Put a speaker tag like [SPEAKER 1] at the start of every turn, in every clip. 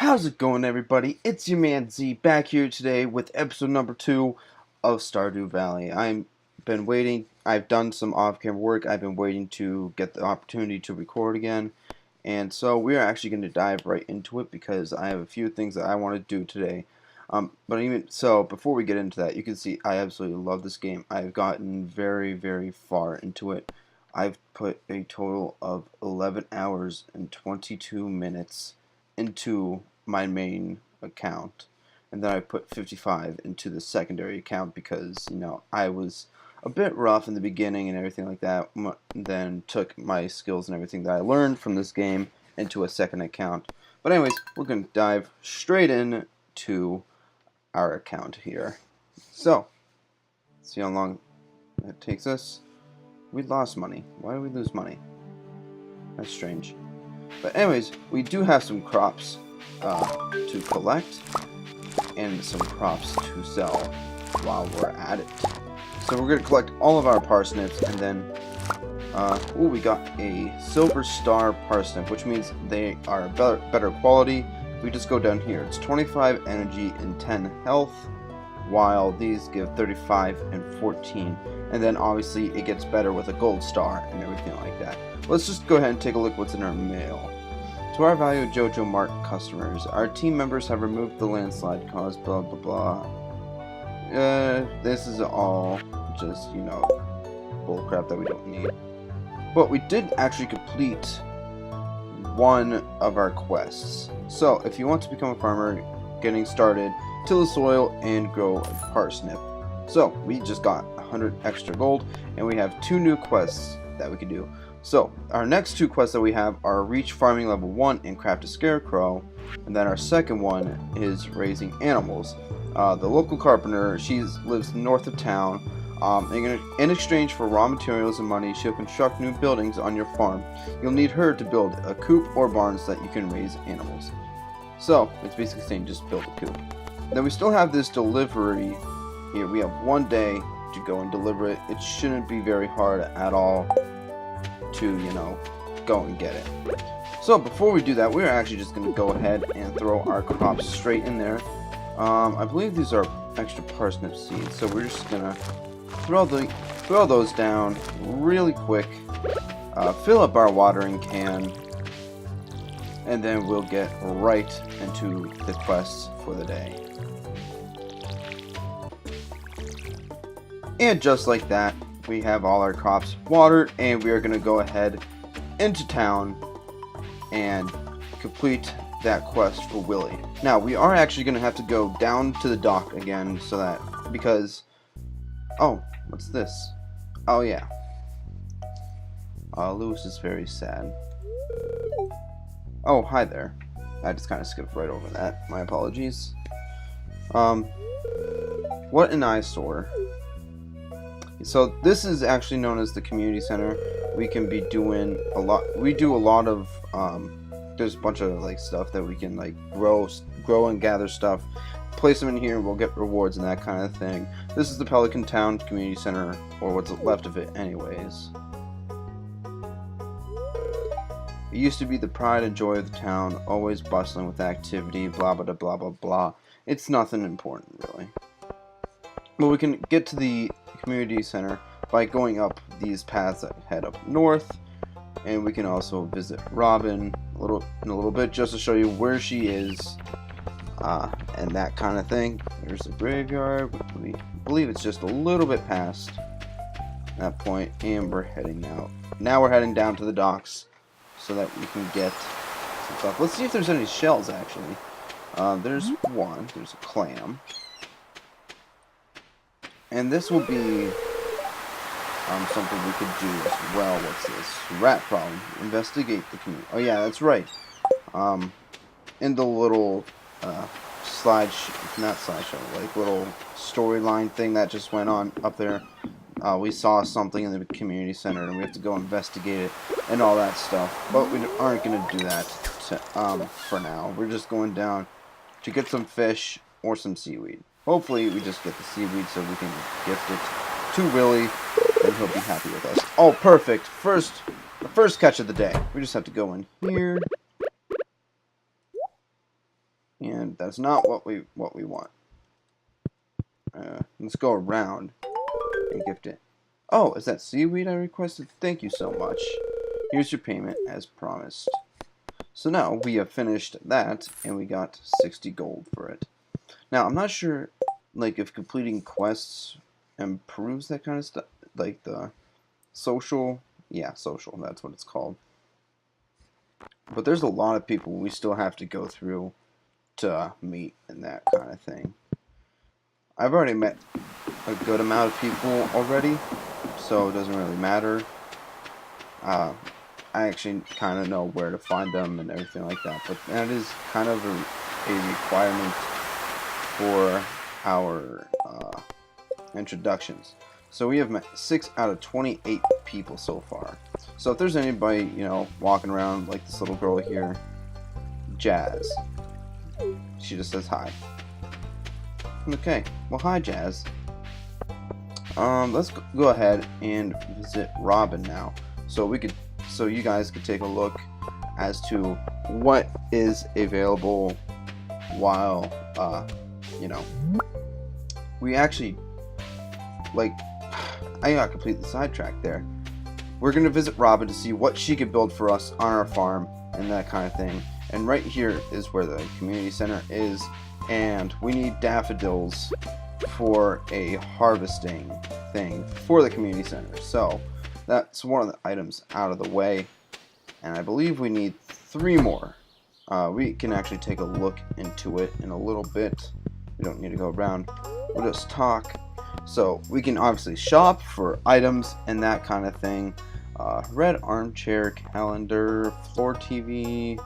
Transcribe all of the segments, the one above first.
[SPEAKER 1] How's it going, everybody? It's your man Z back here today with episode number 2 of Stardew Valley. I've been waiting. I've done some off-camera work. I've been waiting to get the opportunity to record again. And so we are actually going to dive right into it because I have a few things that I want to do today. But even so, before we get into that, you can see I absolutely love this game. I've gotten very, very far into it. I've put a total of 11 hours and 22 minutes into my main account, and then I put 55 into the secondary account because I was a bit rough in the beginning and everything like that. Then took my skills and everything that I learned from this game into a second account. But anyways, we're gonna dive straight in to our account here. So let's see how long it takes us. We lost money. Why did we lose money? That's strange. But anyways, we do have some crops to collect and some crops to sell while we're at it. So we're going to collect all of our parsnips, and then we got a silver star parsnip, which means they are better quality. We just go down here. It's 25 energy and 10 health, while these give 35 and 14. And then obviously it gets better with a gold star and everything like that. Let's just go ahead and take a look what's in our mail. To our valued JoJo Mart customers, our team members have removed the landslide caused blah blah blah. This is all just, bullcrap that we don't need. But we did actually complete one of our quests. So, if you want to become a farmer, getting started, till the soil and grow a parsnip. So, we just got 100 extra gold, and we have 2 new quests that we can do. So, our next 2 quests that we have are reach farming level 1 and craft a scarecrow, and then our second one is raising animals. The local carpenter, she lives north of town. In exchange for raw materials and money, she'll construct new buildings on your farm. You'll need her to build a coop or barn so that you can raise animals. So, it's basically saying just build a coop. Then we still have this delivery here. We have 1 day to go and deliver it. It shouldn't be very hard at all to, go and get it. So before we do that, we're actually just going to go ahead and throw our crops straight in there. I believe these are extra parsnip seeds, so we're just going to throw those down really quick, fill up our watering can, and then we'll get right into the quests for the day. And just like that, we have all our crops watered, and we are going to go ahead into town and complete that quest for Willie. Now, we are actually going to have to go down to the dock again, because oh, what's this? Oh yeah, Lewis is very sad. Oh, hi there. I just kind of skipped right over that. My apologies. What an eyesore. So this is actually known as the community center. We can be doing a lot. We do a lot of there's a bunch of stuff that we can grow and gather stuff, place them in here, and we'll get rewards and that kind of thing. This is the Pelican Town Community Center, or what's left of it anyways. It used to be the pride and joy of the town, always bustling with activity, blah blah blah blah blah. It's nothing important really. But we can get to the community center by going up these paths that head up north, and we can also visit Robin in a little bit just to show you where she is, and that kind of thing. There's the graveyard. We believe it's just a little bit past that point, and we're heading out. Now we're heading down to the docks so that we can get some stuff. Let's see if there's any shells actually. There's one. There's a clam. And this will be something we could do as well. What's this? Rat problem. Investigate the community. Oh yeah, that's right. In the little not slideshow, little storyline thing that just went on up there, we saw something in the community center, and we have to go investigate it and all that stuff. But we aren't going to do that for now. We're just going down to get some fish or some seaweed. Hopefully we just get the seaweed so we can gift it to Willie, and he'll be happy with us. Oh, perfect. The first catch of the day. We just have to go in here. and that's not what we want. Let's go around and gift it. Oh, is that seaweed I requested? Thank you so much. Here's your payment as promised. So now we have finished that, and we got 60 gold for it. Now, I'm not sure, like, if completing quests improves that kind of stuff, like the social, yeah, social, that's what it's called. But there's a lot of people we still have to go through to meet and that kind of thing. I've already met a good amount of people already, so it doesn't really matter. I actually kind of know where to find them and everything like that, but that is kind of a requirement for our introductions. So we have met 6 out of 28 people so far. So if there's anybody, you know, walking around like this little girl here, Jazz, she just says hi. Okay, well, hi, Jazz. Let's go ahead and visit Robin now, so you guys could take a look as to what is available while, you know, we actually, like, I got completely sidetracked there. We're gonna visit Robin to see what she could build for us on our farm and that kind of thing. And right here is where the community center is, and we need daffodils for a harvesting thing for the community center. So that's one of the items out of the way, and I believe we need 3 more. We can actually take a look into it in a little bit. We don't need to go around, we'll just talk. So we can obviously shop for items and that kind of thing. Red armchair, calendar, floor TV.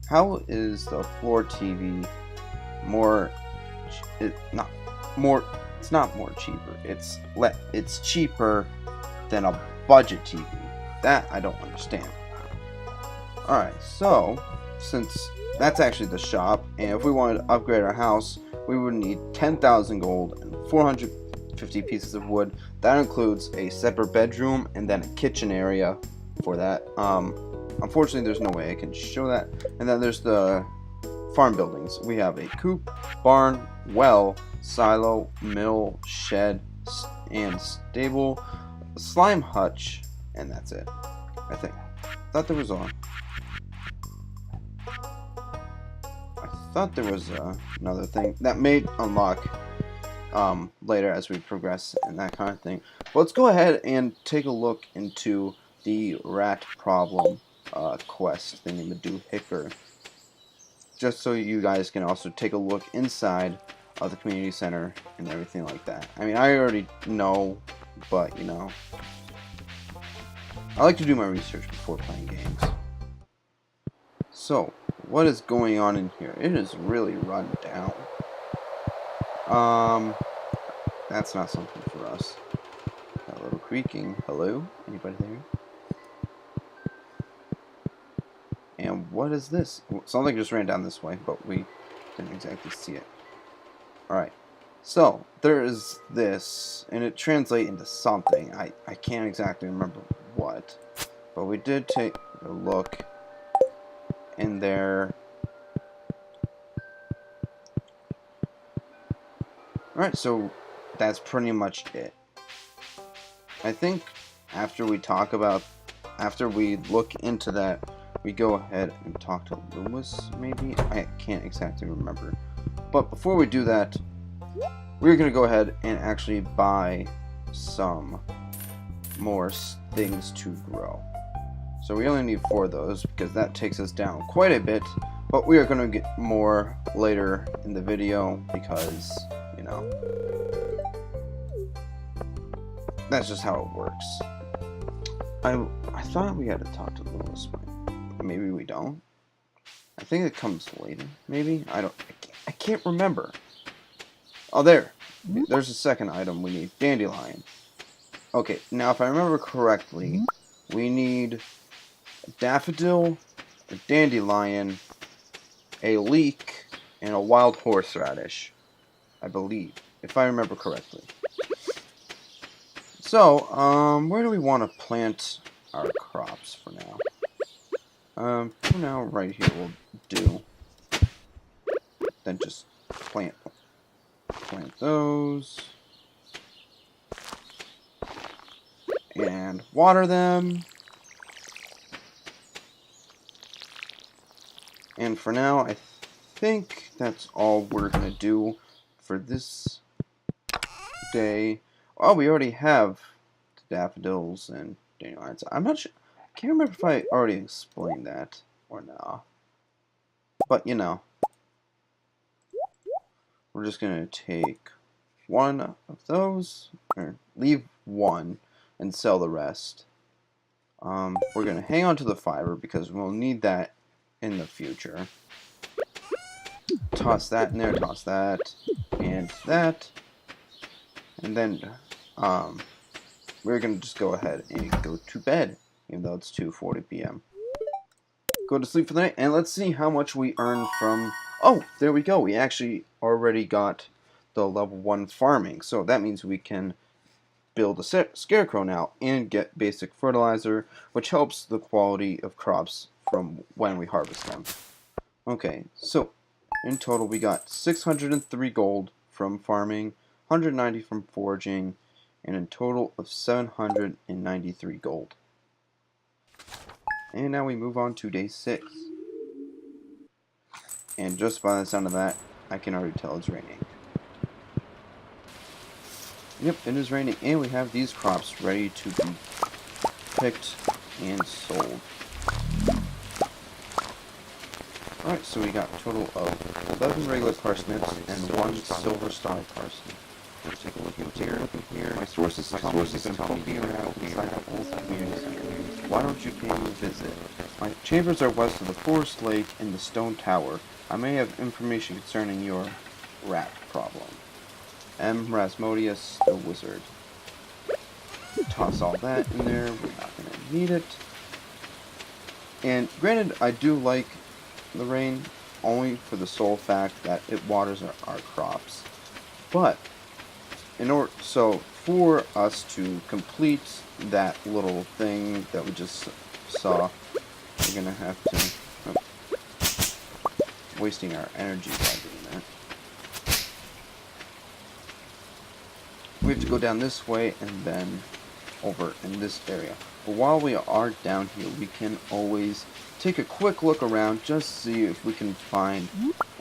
[SPEAKER 1] How is the floor TV more? It's not more cheaper. It's cheaper than a budget TV. That I don't understand. Alright, so since that's actually the shop, and if we wanted to upgrade our house, we would need 10,000 gold and 450 pieces of wood. That includes a separate bedroom and then a kitchen area for that. Unfortunately, there's no way I can show that. And then there's the farm buildings. We have a coop, barn, well, silo, mill, shed, and stable, a slime hutch, and that's it. I think. Thought there was another thing that may unlock later as we progress and that kind of thing. But let's go ahead and take a look into the rat problem quest thingy-ma-doo hicker, just so you guys can also take a look inside of the community center and everything like that. I mean, I already know, but you know, I like to do my research before playing games. So, what is going on in here? It is really run down. That's not something for us. Got a little creaking. Hello? Anybody there? And what is this? Something just ran down this way, but we didn't exactly see it. Alright. So, there is this, and it translates into something. I can't exactly remember what. But we did take a look in there. Alright, so that's pretty much it. I think after we look into that, we go ahead and talk to Lewis, maybe? I can't exactly remember. But before we do that, we're going to go ahead and actually buy some more things to grow. So we only need 4 of those, because that takes us down quite a bit. But we are going to get more later in the video, because, you know, that's just how it works. I thought we had to talk to Lewis, but maybe we don't. I think it comes later. Maybe I can't remember. Oh, there's a second item we need. Dandelion. Okay, now if I remember correctly, we need a daffodil, a dandelion, a leek, and a wild horseradish, I believe, if I remember correctly. So, where do we want to plant our crops for now? For now, right here will do. then just plant those. And water them. And for now, I think that's all we're going to do for this day. Oh, we already have the daffodils and dandelions. I'm not sure. I can't remember if I already explained that or not. But, you know, we're just going to take one of those, or leave one, and sell the rest. We're going to hang on to the fiber because we'll need that in the future. Toss that in there, toss that, and that. And then we're going to just go ahead and go to bed, even though it's 2:40 p.m. Go to sleep for the night, and let's see how much we earn from... Oh, there we go. We actually already got the level 1 farming, so that means we can build a scarecrow now and get basic fertilizer, which helps the quality of crops from when we harvest them. Okay, so in total we got 603 gold from farming, 190 from foraging, and a total of 793 gold. And now we move on to day 6. And just by the sound of that, I can already tell it's raining. Yep, it is raining, and we have these crops ready to be picked and sold. Alright, so we got a total of 11 regular parsnips and 1 silver star parsnip. Let's take a look here. My sources tell me around inside the old community center. Why don't you pay me a visit? My chambers are west of the forest lake and the stone tower. I may have information concerning your rat problem. M. Rasmodius, the wizard. Toss all that in there. We're not going to need it. And granted, I do like the rain only for the sole fact that it waters our crops. But for us to complete that little thing that we just saw, we're gonna have to wasting our energy by doing that. We have to go down this way and then over in this area. But while we are down here, we can always take a quick look around, just see if we can find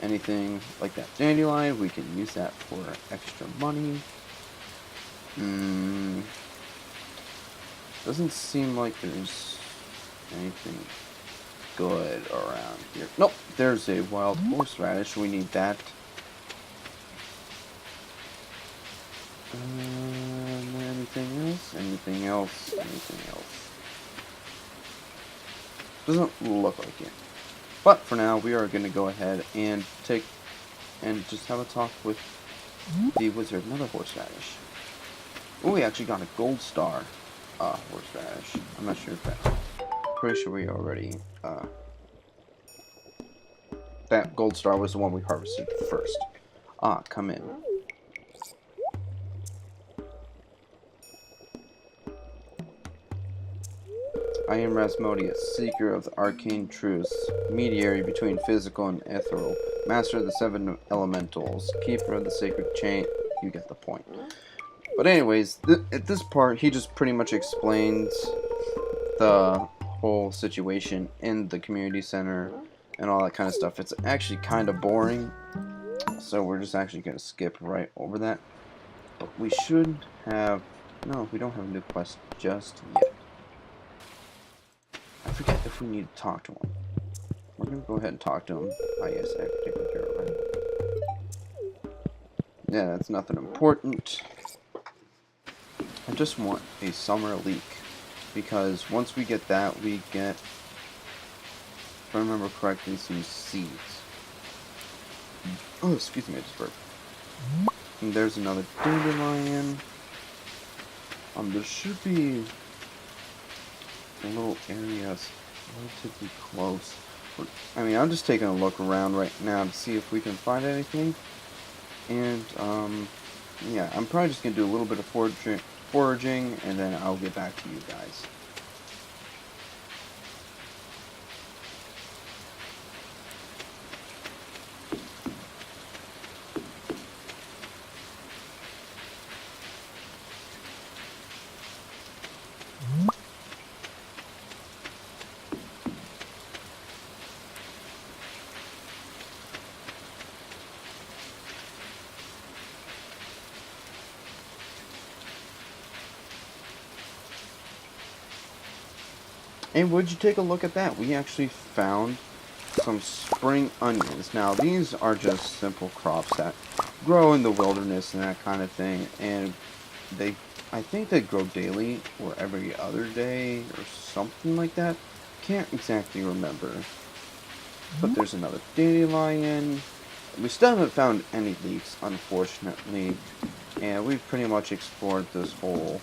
[SPEAKER 1] anything like that dandelion. We can use that for extra money. Doesn't seem like there's anything good around here. Nope, there's a wild horseradish. We need that. Anything else? Anything else? Anything else? Doesn't look like it. But for now, we are going to go ahead and just have a talk with the wizard. Another horseradish. Oh, we actually got a gold star horseradish. I'm not sure if that... Pretty sure we already... that gold star was the one we harvested first. Come in. I am Rasmodius, seeker of the arcane truths, mediator between physical and ethereal, master of the 7 elementals, keeper of the sacred chain. You get the point. But anyways, at this part, he just pretty much explains the whole situation in the community center and all that kind of stuff. It's actually kind of boring, so we're just actually going to skip right over that. But we should have... No, we don't have a new quest just yet. I forget if we need to talk to him. We're going to go ahead and talk to him. Oh yes, I have to take care of it. Yeah, that's nothing important. I just want a summer leek, because once we get that, we get, if I remember correctly, some seeds. Oh, excuse me, I just burped. And there's another dandelion. There should be little areas relatively close. I mean, I'm just taking a look around right now to see if we can find anything. And, yeah, I'm probably just going to do a little bit of foraging, and then I'll get back to you guys. And would you take a look at that? We actually found some spring onions. Now, these are just simple crops that grow in the wilderness and that kind of thing. And they, I think they grow daily or every other day or something like that. Can't exactly remember. But there's another dandelion. We still haven't found any leeks, unfortunately. And we've pretty much explored this whole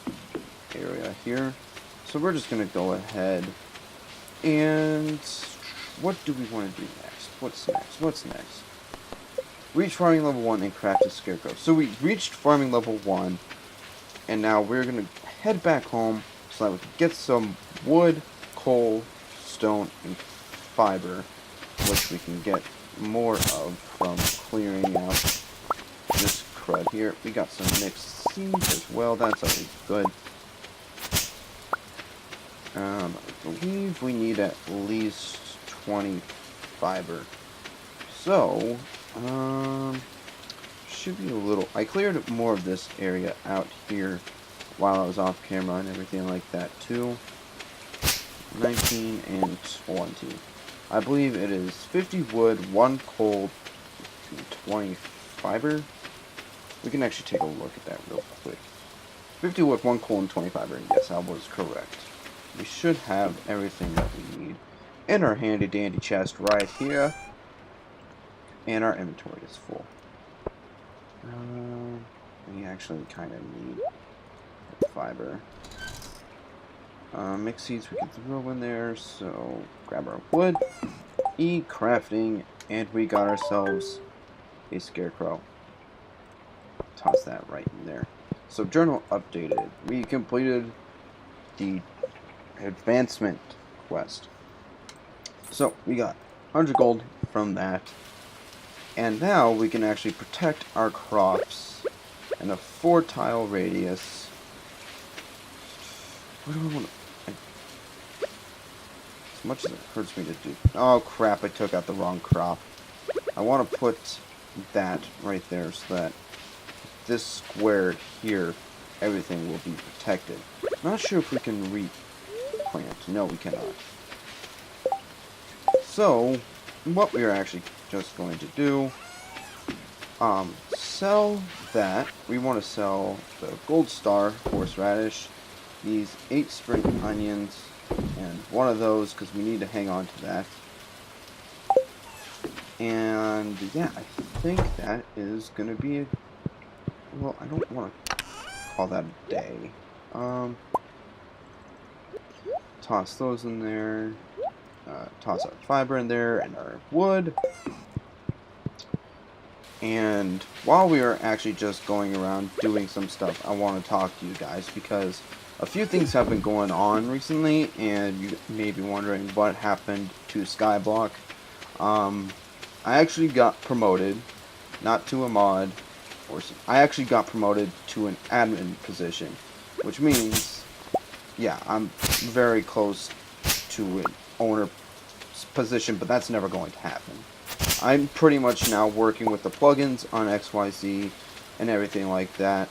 [SPEAKER 1] area here. So we're just going to go ahead and what do we want to do next? What's next? What's next? Reach farming level 1 and craft a scarecrow. So we reached farming level 1, and now we're going to head back home so that we can get some wood, coal, stone, and fiber, which we can get more of from clearing out this crud here. We got some mixed seeds as well. That's always good. I believe we need at least 20 fiber. So, should be a little... I cleared more of this area out here while I was off camera and everything like that too. 19 and 20. I believe it is 50 wood, 1 coal, and 20 fiber. We can actually take a look at that real quick. 50 wood, 1 coal, and 20 fiber. Yes, I was correct. We should have everything that we need in our handy dandy chest right here. And our inventory is full. We actually kind of need fiber. Mixed seeds we can throw in there, so grab our wood, crafting, and we got ourselves a scarecrow. Toss that right in there. So journal updated. We completed the advancement quest. So we got 100 gold from that. And now we can actually protect our crops in a 4-tile radius. What do I want to... As much as it hurts me to do... Oh crap, I took out the wrong crop. I want to put that right there so that this square here, everything will be protected. Not sure if we can replant. No, we cannot. So, what we are actually just going to do, sell that. We want to sell the gold star horseradish, these 8 spring onions, and one of those because we need to hang on to that. And yeah, I think that is going to be a... Well, I don't want to call that a day. Toss those in there. Toss our fiber in there and our wood. And while we are actually just going around doing some stuff, I want to talk to you guys because a few things have been going on recently, and you may be wondering what happened to Skyblock. I actually got promoted, not to a mod, I actually got promoted to an admin position, which means, yeah, I'm very close to an owner position, but that's never going to happen. I'm pretty much now working with the plugins on XYZ and everything like that,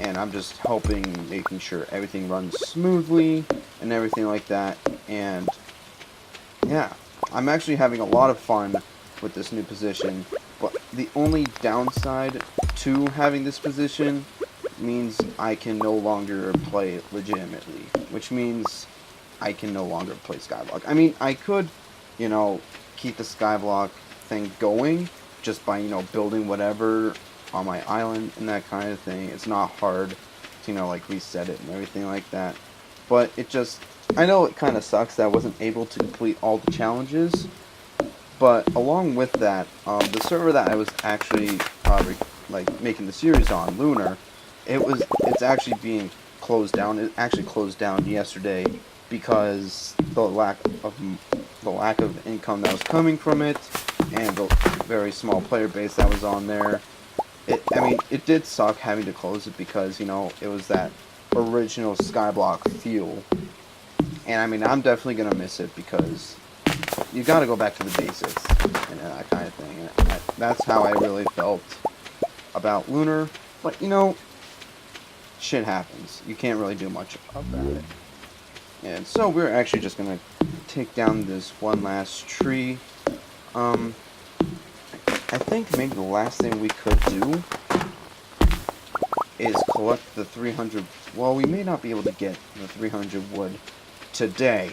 [SPEAKER 1] and I'm just helping, making sure everything runs smoothly and everything like that. And yeah, I'm actually having a lot of fun with this new position, but the only downside to having this position means I can no longer play legitimately, which means I can no longer play Skyblock. I mean, I could, you know, keep the Skyblock thing going just by, you know, building whatever on my island and that kind of thing. It's not hard to, you know, like reset it and everything like that. But it just, I know it kind of sucks that I wasn't able to complete all the challenges. But along with that, the server that I was actually like making the series on, Lunar, it's actually being closed down. It actually closed down yesterday because the lack of income that was coming from it, and the very small player base that was on there. I mean, it did suck having to close it because, you know, it was that original Skyblock feel. And I mean, I'm definitely gonna miss it because you gotta go back to the basics and that kind of thing. And that's how I really felt about Lunar. But, you know, shit happens. You can't really do much about it. And so we're actually just gonna take down this one last tree. I think maybe the last thing we could do is collect the 300. Well, we may not be able to get the 300 wood today,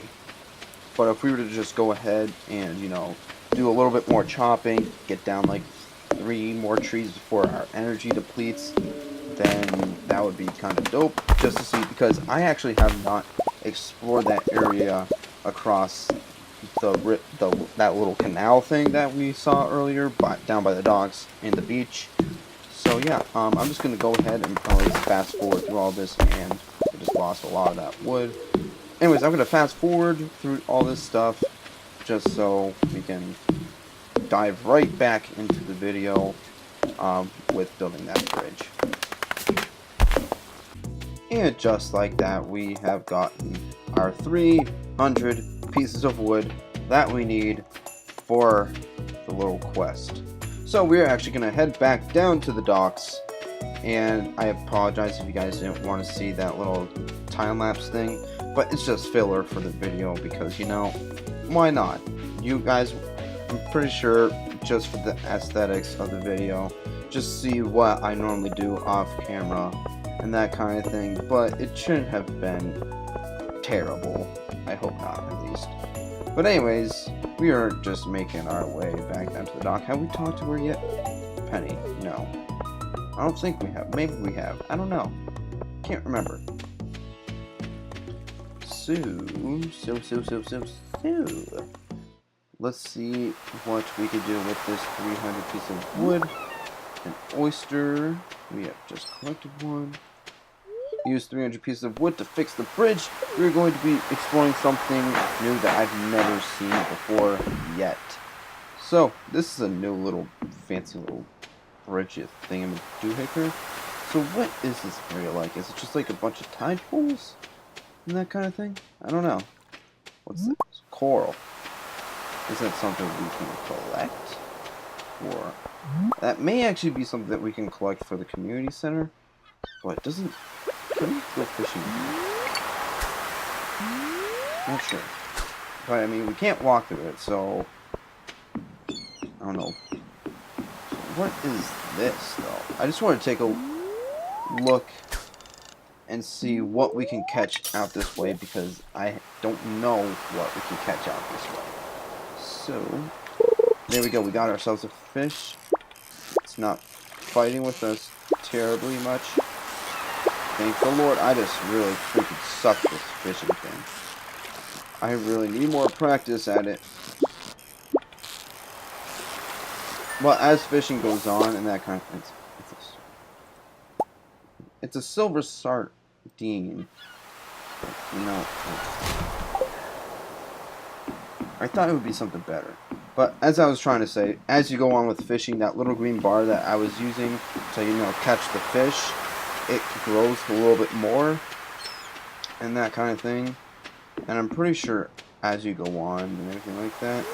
[SPEAKER 1] but if we were to just go ahead and, you know, do a little bit more chopping, get down like 3 more trees before our energy depletes, then that would be kind of dope, just to see, because I actually have not explored that area across that little canal thing that we saw earlier, down by the docks and the beach. So yeah, I'm just gonna go ahead and probably fast forward through all this, and I just lost a lot of that wood. Anyways, I'm gonna fast forward through all this stuff just so we can dive right back into the video with building that bridge. And just like that, we have gotten our 300 pieces of wood that we need for the little quest. So we're actually going to head back down to the docks, and I apologize if you guys didn't want to see that little time-lapse thing, but it's just filler for the video because, you know, why not? You guys, I'm pretty sure, just for the aesthetics of the video, just see what I normally do off camera and that kind of thing, but it shouldn't have been terrible. I hope not, at least. But anyways, we are just making our way back down to the dock. Have we talked to her yet? Penny? No. I don't think we have. Maybe we have. I don't know. Can't remember. So. Let's see what we could do with this 300 piece of wood. An oyster. We have just collected one. Use 300 pieces of wood to fix the bridge. We're going to be exploring something new that I've never seen before yet. So, this is a new little fancy little bridge thingamajigger. So what is this area like? Is it just like a bunch of tide pools and that kind of thing? I don't know. What's this? Coral. Is that something we can collect? Or that may actually be something that we can collect for the community center, but doesn't. Can we go fishing? Not sure. But I mean, we can't walk through it, so I don't know. What is this, though? I just want to take a look and see what we can catch out this way, because I don't know what we can catch out this way. So, there we go. We got ourselves a fish. It's not fighting with us terribly much. Thank the Lord. I just really freaking suck this fishing thing. I really need more practice at it. Well, as fishing goes on and that kind of thing, it's a silver sardine. You know, I thought it would be something better. But as I was trying to say, as you go on with fishing, that little green bar that I was using to, you know, catch the fish, it grows a little bit more and that kind of thing. And I'm pretty sure as you go on and everything like that,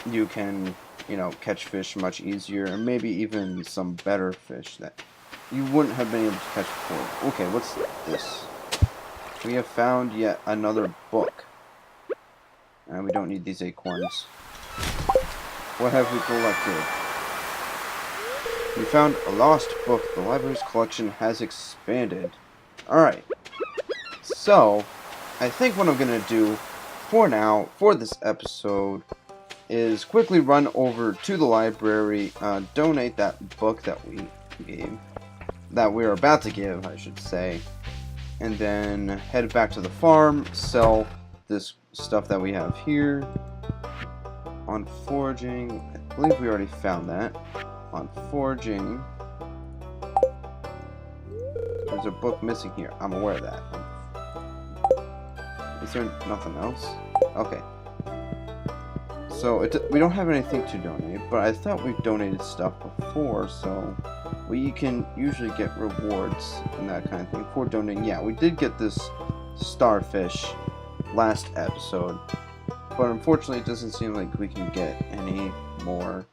[SPEAKER 1] you can, you know, catch fish much easier, and maybe even some better fish that you wouldn't have been able to catch before. Okay, what's this? We have found yet another book. And we don't need these acorns. What have we collected? We found a lost book. The library's collection has expanded. Alright. So, I think what I'm going to do for now, for this episode, is quickly run over to the library, donate that book that we gave, that we are about to give, I should say, and then head back to the farm, sell this stuff that we have here. On foraging, I believe we already found that. On foraging, there's a book missing here. I'm aware of that. Is there nothing else? Okay. So, we don't have anything to donate, but I thought we donated stuff before, so we can usually get rewards and that kind of thing for donating. Yeah, we did get this starfish last episode, but unfortunately it doesn't seem like we can get any more.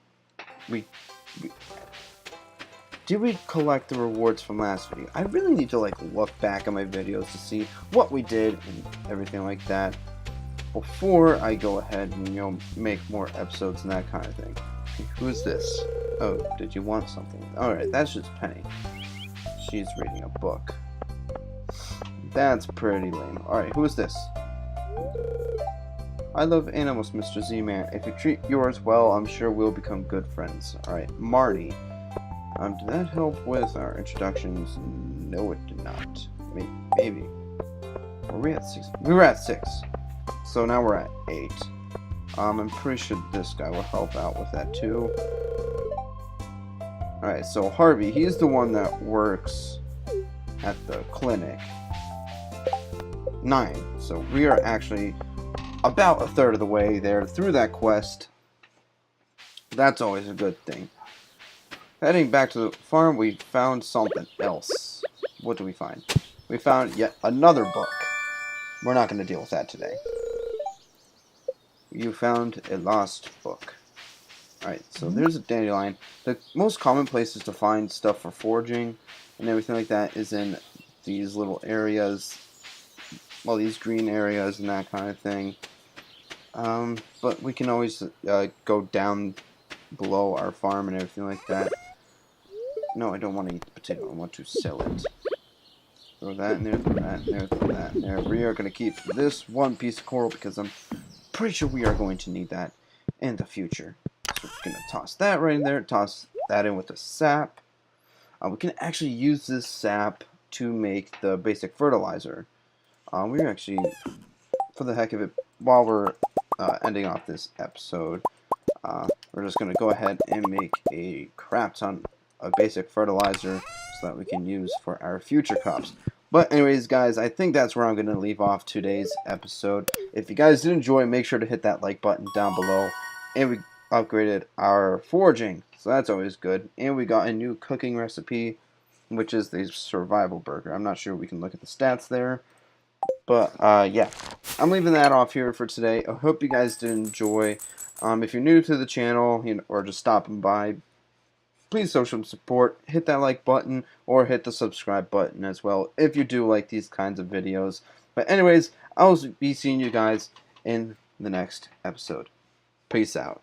[SPEAKER 1] did we collect the rewards from last video? I really need to like look back at my videos to see what we did and everything like that before I go ahead and, you know, make more episodes and that kind of thing. Okay, who is this? Oh, did you want something? Alright, that's just Penny. She's reading a book. That's pretty lame. Alright, who is this? I love animals, Mr. Z-Man. If you treat yours well, I'm sure we'll become good friends. Alright, Marty. Did that help with our introductions? No, it did not. Maybe. Were we at 6? We were at 6. So now we're at 8. I'm pretty sure this guy will help out with that too. Alright, so Harvey, he's the one that works at the clinic. 9. So we are actually about a third of the way there through that quest. That's always a good thing. Heading back to the farm, we found something else. What do we find? We found yet another book. We're not going to deal with that today. You found a lost book. Alright, so there's a dandelion. The most common places to find stuff for foraging and everything like that is in these little areas. Well, these green areas and that kind of thing. But we can always go down below our farm and everything like that. No, I don't want to eat the potato. I want to sell it. Throw that in there, throw that in there, throw that in there. We are going to keep this one piece of coral because I'm pretty sure we are going to need that in the future. So we're going to toss that right in there, toss that in with the sap. We can actually use this sap to make the basic fertilizer. We're actually, for the heck of it, while we're ending off this episode, we're just going to go ahead and make a crap ton of basic fertilizer so that we can use for our future crops. But anyways, guys, I think that's where I'm going to leave off today's episode. If you guys did enjoy, make sure to hit that like button down below. And we upgraded our foraging, so that's always good. And we got a new cooking recipe, which is the survival burger. I'm not sure we can look at the stats there. But, yeah, I'm leaving that off here for today. I hope you guys did enjoy. If you're new to the channel, you know, or just stopping by, please show some support. Hit that like button or hit the subscribe button as well if you do like these kinds of videos. But anyways, I'll be seeing you guys in the next episode. Peace out.